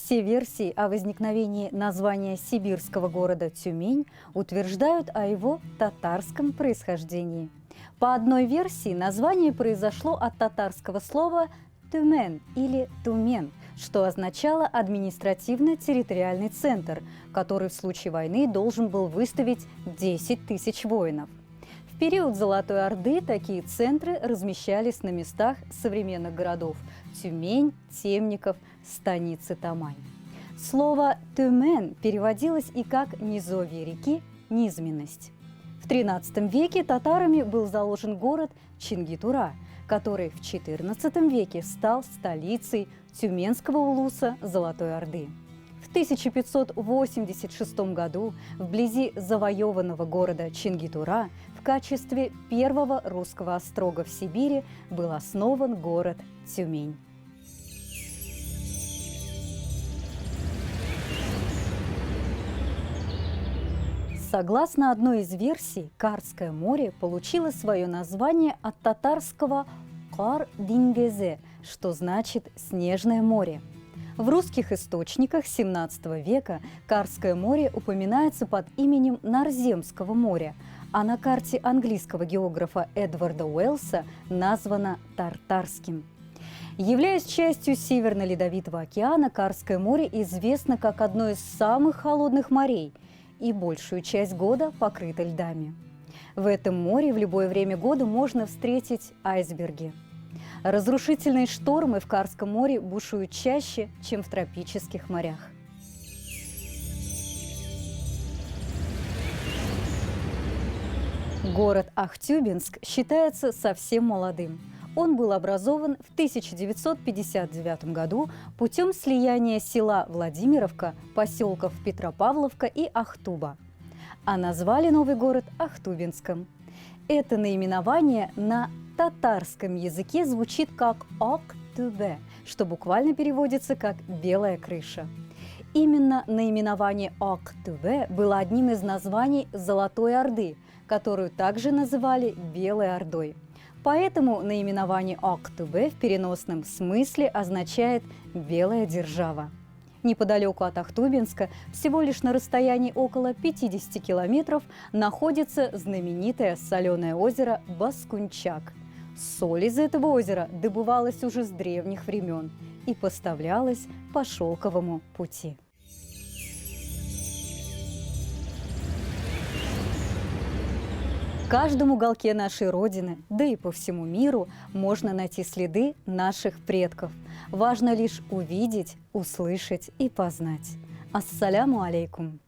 Все версии о возникновении названия сибирского города Тюмень утверждают о его татарском происхождении. По одной версии название произошло от татарского слова «тюмен» или «тумен», что означало административно-территориальный центр, который в случае войны должен был выставить 10 тысяч воинов. В период Золотой Орды такие центры размещались на местах современных городов Тюмень, Темников, станицы Тамань. Слово «тюмен» переводилось и как «низовье реки», «низменность». В XIII веке татарами был заложен город Чингитура, который в XIV веке стал столицей Тюменского улуса Золотой Орды. В 1586 году вблизи завоеванного города Чингитура в качестве первого русского острога в Сибири был основан город Тюмень. Согласно одной из версий, Карское море получило свое название от татарского «Кар-Дингезе», что значит «снежное море». В русских источниках XVII века Карское море упоминается под именем Нарземского моря, а на карте английского географа Эдварда Уэллса названо Тартарским. Являясь частью Северно-Ледовитого океана, Карское море известно как одно из самых холодных морей и большую часть года покрыто льдами. В этом море в любое время года можно встретить айсберги. Разрушительные штормы в Карском море бушуют чаще, чем в тропических морях. Город Ахтубинск считается совсем молодым. Он был образован в 1959 году путем слияния села Владимировка, поселков Петропавловка и Ахтуба. А назвали новый город Ахтубинском. Это наименование на татарском языке звучит как «Ак-Тубе», что буквально переводится как «белая крыша». Именно наименование Ак-Тубе было одним из названий Золотой Орды, которую также называли Белой Ордой. Поэтому наименование Ак-Тубе в переносном смысле означает «белая держава». Неподалеку от Ахтубинска, всего лишь на расстоянии около 50 километров, находится знаменитое соленое озеро Баскунчак. Соль из этого озера добывалась уже с древних времен и поставлялась по шелковому пути. В каждом уголке нашей Родины, да и по всему миру, можно найти следы наших предков. Важно лишь увидеть, услышать и познать. Ассаляму алейкум!